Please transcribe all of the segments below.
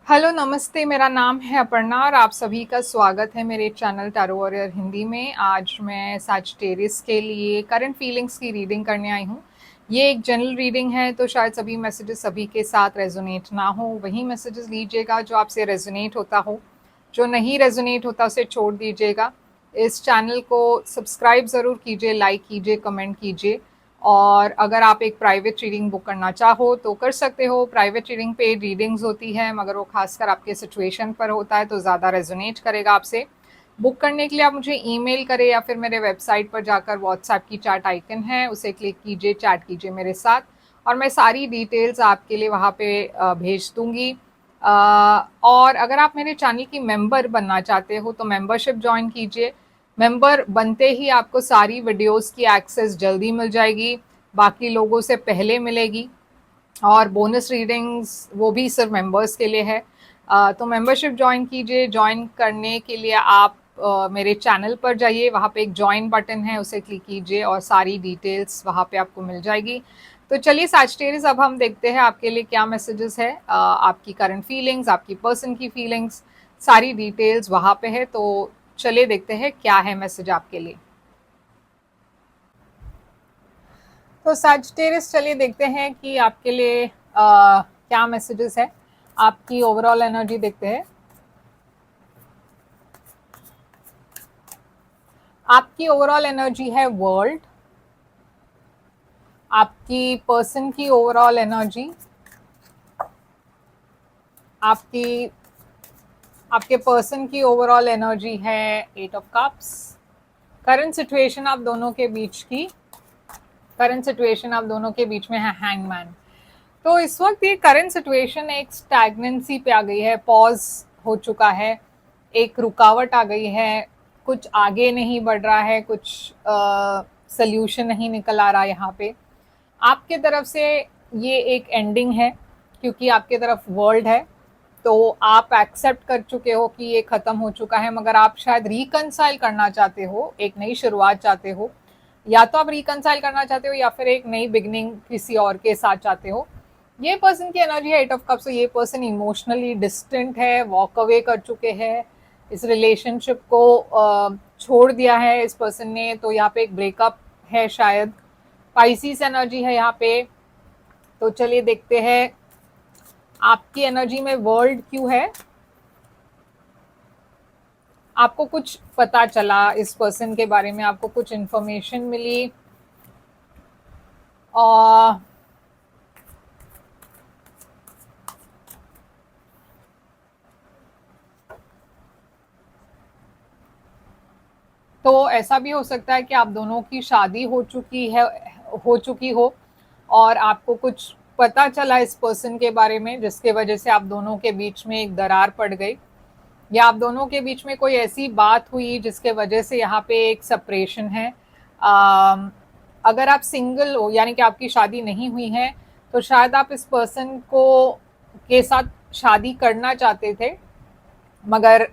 Hello नमस्ते, मेरा नाम है अपर्णा और आप सभी का स्वागत है मेरे चैनल टैरो वॉरियर हिंदी में। आज मैं सैजिटेरियस के लिए करंट फीलिंग्स की रीडिंग करने आई हूँ। ये एक जनरल रीडिंग है, तो शायद सभी मैसेजेस सभी के साथ रेजोनेट ना हो। वही मैसेजेस लीजिएगा जो आपसे रेजोनेट होता हो, जो नहीं रेजोनेट होता उसे छोड़ दीजिएगा। इस चैनल को सब्सक्राइब ज़रूर कीजिए, लाइक कीजिए, कमेंट कीजिए। और अगर आप एक प्राइवेट रीडिंग बुक करना चाहो तो कर सकते हो। प्राइवेट रीडिंग पे रीडिंग्स होती है, मगर वो खासकर आपके सिचुएशन पर होता है तो ज़्यादा रेजोनेट करेगा आपसे। बुक करने के लिए आप मुझे ईमेल करें या फिर मेरे वेबसाइट पर जाकर व्हाट्सएप की चैट आइकन है उसे क्लिक कीजिए, चैट कीजिए मेरे साथ और मैं सारी डिटेल्स आपके लिए वहाँ पे भेज दूँगी। और अगर आप मेरे चैनल की मेंबर बनना चाहते हो तो मेंबरशिप ज्वाइन कीजिए। मेंबर बनते ही आपको सारी वीडियोस की एक्सेस जल्दी मिल जाएगी, बाकी लोगों से पहले मिलेगी। और बोनस रीडिंग्स वो भी सिर्फ मेंबर्स के लिए है। तो मेंबरशिप ज्वाइन कीजिए। ज्वाइन करने के लिए आप मेरे चैनल पर जाइए, वहाँ पे एक ज्वाइन बटन है उसे क्लिक कीजिए और सारी डिटेल्स वहाँ पे आपको मिल जाएगी। तो चलिए सैजिटेरियस, अब हम देखते हैं आपके लिए क्या मैसेजेस है। आपकी करंट फीलिंग्स, आपकी पर्सन की फीलिंग्स, सारी डिटेल्स वहाँ पे है। तो चलिए देखते हैं क्या है मैसेज आपके लिए। तो सैजिटेरियस, चलिए देखते हैं कि आपके लिए क्या मैसेजेस है। आपकी ओवरऑल एनर्जी देखते हैं। आपकी ओवरऑल एनर्जी है वर्ल्ड। आपकी पर्सन की ओवरऑल एनर्जी, आपकी आपके पर्सन की ओवरऑल एनर्जी है 8 ऑफ कप्स। करंट सिचुएशन आप दोनों के बीच की, करंट सिचुएशन आप दोनों के बीच में है हैंगमैन। तो इस वक्त ये करंट सिचुएशन एक स्टैग्नेंसी पे आ गई है, पॉज हो चुका है, एक रुकावट आ गई है, कुछ आगे नहीं बढ़ रहा है, कुछ सल्यूशन नहीं निकल आ रहा यहाँ पे आपके तरफ से। ये एक एंडिंग है क्योंकि आपके तरफ वर्ल्ड है, तो आप एक्सेप्ट कर चुके हो कि ये खत्म हो चुका है, मगर आप शायद रिकनसाइल करना चाहते हो, एक नई शुरुआत चाहते हो। या तो आप रिकनसाइल करना चाहते हो या फिर एक नई बिगनिंग किसी और के साथ चाहते हो। ये पर्सन की एनर्जी है 8 ऑफ कप्स। तो ये पर्सन इमोशनली डिस्टेंट है, वॉक अवे कर चुके हैं, इस रिलेशनशिप को छोड़ दिया है इस पर्सन ने। तो यहाँ पे एक ब्रेकअप है शायद। पाइसिस एनर्जी है यहाँ पे। तो चलिए देखते हैं आपकी एनर्जी में वर्ल्ड क्यों है। आपको कुछ पता चला इस पर्सन के बारे में, आपको कुछ इंफॉर्मेशन मिली और तो ऐसा भी हो सकता है कि आप दोनों की शादी हो चुकी है, हो चुकी हो और आपको कुछ पता चला इस पर्सन के बारे में जिसके वजह से आप दोनों के बीच में एक दरार पड़ गई, या आप दोनों के बीच में कोई ऐसी बात हुई जिसके वजह से यहाँ पे एक सेपरेशन है। अगर आप सिंगल हो यानी कि आपकी शादी नहीं हुई है तो शायद आप इस पर्सन को के साथ शादी करना चाहते थे, मगर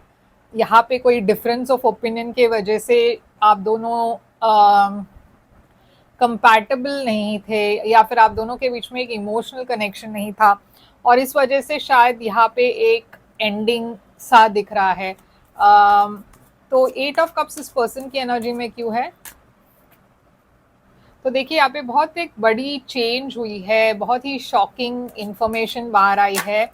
यहाँ पे कोई डिफरेंस ऑफ ओपिनियन के वजह से आप दोनों कंपैटिबल नहीं थे, या फिर आप दोनों के बीच में एक इमोशनल कनेक्शन नहीं था और इस वजह से शायद यहाँ पे एक एंडिंग सा दिख रहा है। तो 8 ऑफ कप्स इस पर्सन की एनर्जी में क्यों है। तो देखिए यहाँ पे बहुत एक बड़ी चेंज हुई है, बहुत ही शॉकिंग इंफॉर्मेशन बाहर आई है।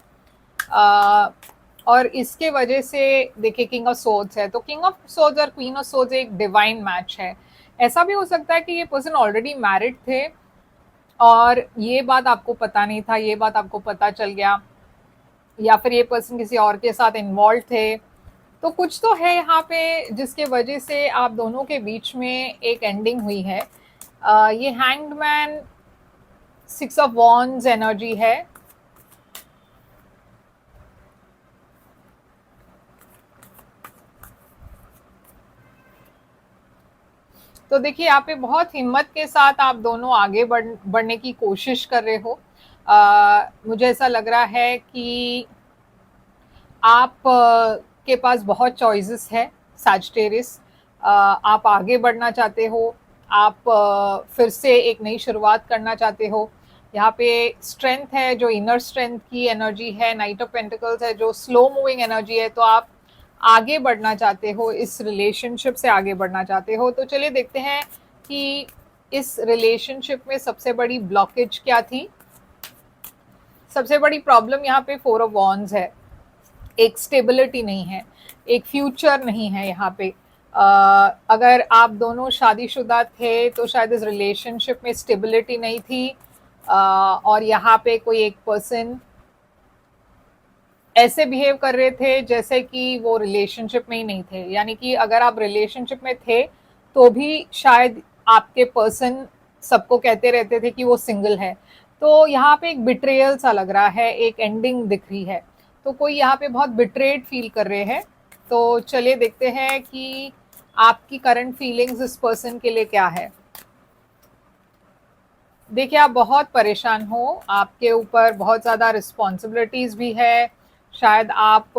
और इसके वजह से देखिए किंग ऑफ सोर्ड्स है, तो किंग ऑफ सोर्ड्स और क्वीन ऑफ सोर्ड्स एक डिवाइन मैच है। ऐसा भी हो सकता है कि ये पर्सन ऑलरेडी मैरिड थे और ये बात आपको पता नहीं था, ये बात आपको पता चल गया, या फिर ये पर्सन किसी और के साथ इन्वॉल्व थे। तो कुछ तो है यहाँ पे जिसके वजह से आप दोनों के बीच में एक एंडिंग हुई है। ये hanged man, 6 of wands energy है। तो देखिए यहाँ पे बहुत हिम्मत के साथ आप दोनों आगे बढ़ने की कोशिश कर रहे हो। मुझे ऐसा लग रहा है कि आप के पास बहुत चॉइसेस है सैजिटेरियस। आप आगे बढ़ना चाहते हो, आप फिर से एक नई शुरुआत करना चाहते हो, यहाँ पे स्ट्रेंथ है, जो इनर स्ट्रेंथ की एनर्जी है। नाइट ऑफ पेंटिकल्स है, जो स्लो मूविंग एनर्जी है। तो आप आगे बढ़ना चाहते हो, इस रिलेशनशिप से आगे बढ़ना चाहते हो। तो चलिए देखते हैं कि इस रिलेशनशिप में सबसे बड़ी ब्लॉकेज क्या थी। सबसे बड़ी प्रॉब्लम यहाँ पे 4 ऑफ वॉन्ड्स है। एक स्टेबिलिटी नहीं है, एक फ्यूचर नहीं है यहाँ पे। अगर आप दोनों शादीशुदा थे तो शायद इस रिलेशनशिप में स्टेबिलिटी नहीं थी। और यहाँ पे कोई एक पर्सन ऐसे बिहेव कर रहे थे जैसे कि वो रिलेशनशिप में ही नहीं थे। यानी कि अगर आप रिलेशनशिप में थे तो भी शायद आपके पर्सन सबको कहते रहते थे कि वो सिंगल है। तो यहाँ पे एक बिट्रेयल सा लग रहा है, एक एंडिंग दिख रही है। तो कोई यहाँ पे बहुत बिट्रेड फील कर रहे हैं। तो चलिए देखते हैं कि आपकी करंट फीलिंग्स इस पर्सन के लिए क्या है। देखिए, आप बहुत परेशान हो, आपके ऊपर बहुत ज़्यादा रिस्पॉन्सिबिलिटीज़ भी है। शायद आप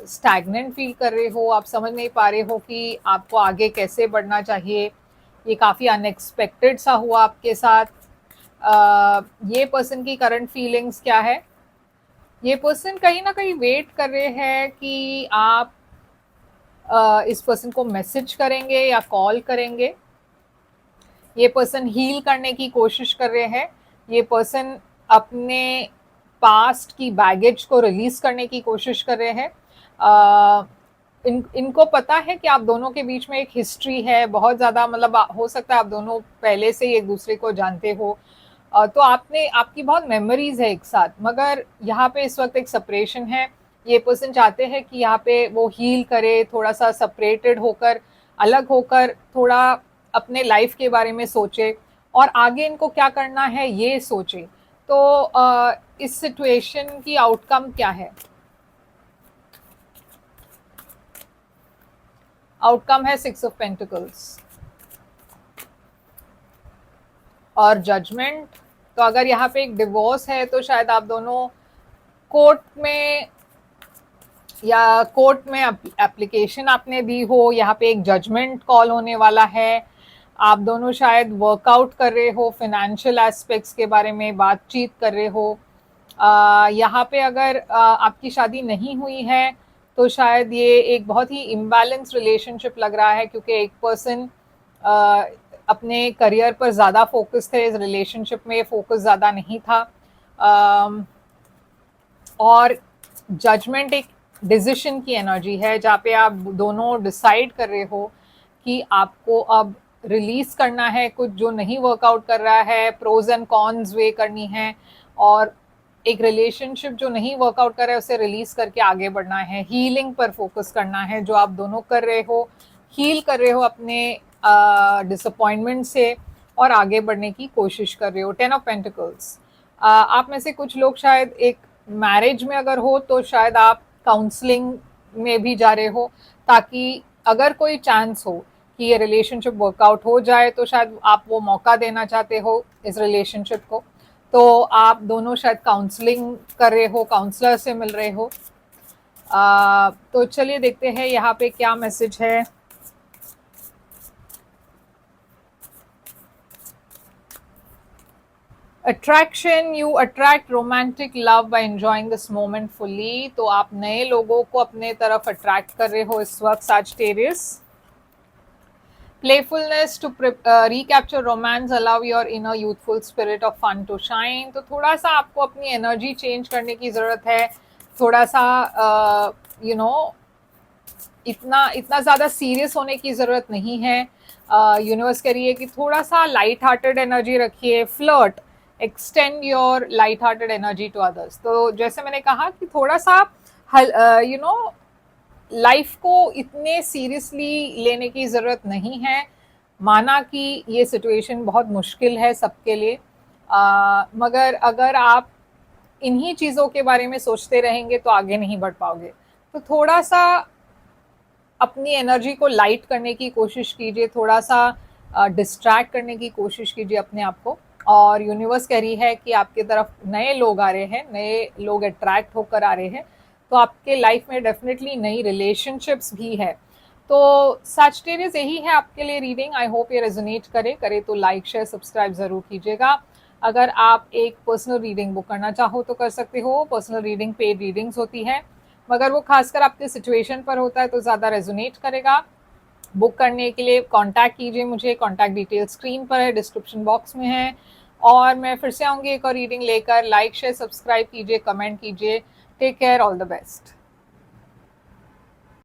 स्टैग्नेंट फील कर रहे हो, आप समझ नहीं पा रहे हो कि आपको आगे कैसे बढ़ना चाहिए। ये काफ़ी अनएक्सपेक्टेड सा हुआ आपके साथ। ये पर्सन की करंट फीलिंग्स क्या है? ये पर्सन कहीं ना कहीं वेट कर रहे हैं कि आप इस पर्सन को मैसेज करेंगे या कॉल करेंगे। ये पर्सन हील करने की कोशिश कर रहे हैं। ये पर्सन अपने पास्ट की बैगेज को रिलीज करने की कोशिश कर रहे हैं। इनको पता है कि आप दोनों के बीच में एक हिस्ट्री है बहुत ज़्यादा, मतलब हो सकता है आप दोनों पहले से ही एक दूसरे को जानते हो। तो आपकी बहुत मेमोरीज है एक साथ, मगर यहाँ पे इस वक्त एक सेपरेशन है। ये पर्सन चाहते हैं कि यहाँ पे वो हील करे, थोड़ा सा सेपरेटेड होकर, अलग होकर, थोड़ा अपने लाइफ के बारे में सोचे और आगे इनको क्या करना है ये सोचे। तो इस सिचुएशन की आउटकम क्या है? आउटकम है 6 ऑफ पेंटिकल्स और जजमेंट। तो अगर यहाँ पे एक डिवोर्स है तो शायद आप दोनों कोर्ट में एप्लीकेशन आपने दी हो। यहाँ पे एक जजमेंट कॉल होने वाला है। आप दोनों शायद वर्कआउट कर रहे हो, फिनेंशियल एस्पेक्ट्स के बारे में बातचीत कर रहे हो। यहाँ पे अगर आपकी शादी नहीं हुई है तो शायद ये एक बहुत ही इम्बैलेंस रिलेशनशिप लग रहा है, क्योंकि एक पर्सन अपने करियर पर ज़्यादा फोकस थे, इस रिलेशनशिप में फोकस ज़्यादा नहीं था। और जजमेंट एक डिसीजन की एनर्जी है, जहाँ पे आप दोनों डिसाइड कर रहे हो कि आपको अब रिलीज करना है कुछ जो नहीं वर्कआउट कर रहा है, प्रोज एंड कॉन्स वे करनी है, और एक रिलेशनशिप जो नहीं वर्कआउट कर रहा है उसे रिलीज करके आगे बढ़ना है। हीलिंग पर फोकस करना है, जो आप दोनों कर रहे हो। हील कर रहे हो अपने डिसअपॉइंटमेंट से और आगे बढ़ने की कोशिश कर रहे हो। 10 ऑफ पेंटिकल्स। आप में से कुछ लोग शायद एक मैरिज में अगर हो तो शायद आप काउंसलिंग में भी जा रहे हो, ताकि अगर कोई चांस हो कि ये रिलेशनशिप वर्कआउट हो जाए तो शायद आप वो मौका देना चाहते हो इस रिलेशनशिप को। तो आप दोनों शायद काउंसलिंग कर रहे हो, काउंसलर से मिल रहे हो। तो चलिए देखते हैं यहाँ पे क्या मैसेज है। Attraction, you attract romantic love by enjoying this moment fully. तो आप नए लोगों को अपने तरफ अट्रैक्ट कर रहे हो इस वक्त, Sagittarius. Playfulness to recapture romance, allow your inner youthful spirit of fun to shine। तो थोड़ा सा आपको अपनी एनर्जी चेंज करने की ज़रूरत है। थोड़ा सा इतना ज़्यादा सीरियस होने की ज़रूरत नहीं है। यूनिवर्स कह रही है कि थोड़ा सा लाइट हार्टेड एनर्जी रखिए। Flirt, extend your light hearted energy to others. तो जैसे मैंने कहा कि थोड़ा सा लाइफ को इतने सीरियसली लेने की ज़रूरत नहीं है। माना कि ये सिचुएशन बहुत मुश्किल है सबके लिए, मगर अगर आप इन्हीं चीज़ों के बारे में सोचते रहेंगे तो आगे नहीं बढ़ पाओगे। तो थोड़ा सा अपनी एनर्जी को लाइट करने की कोशिश कीजिए, थोड़ा सा डिस्ट्रैक्ट करने की कोशिश कीजिए अपने आप को। और यूनिवर्स कह रही है कि आपकी तरफ नए लोग आ रहे हैं, नए लोग अट्रैक्ट होकर आ रहे हैं। तो आपके लाइफ में डेफिनेटली नई रिलेशनशिप्स भी है। तो सैजिटेरियस यही है आपके लिए रीडिंग। आई होप ये रेजोनेट करे तो लाइक शेयर सब्सक्राइब ज़रूर कीजिएगा। अगर आप एक पर्सनल रीडिंग बुक करना चाहो तो कर सकते हो। पर्सनल रीडिंग पेड रीडिंग्स होती है, मगर वो खासकर आपके सिचुएशन पर होता है तो ज़्यादा रेजोनेट करेगा। बुक करने के लिए कांटेक्ट कीजिए मुझे, कांटेक्ट डिटेल स्क्रीन पर है, डिस्क्रिप्शन बॉक्स में है। और मैं फिर से आऊँगी एक और रीडिंग लेकर। लाइक शेयर सब्सक्राइब कीजिए, कमेंट कीजिए। Take care, all the best.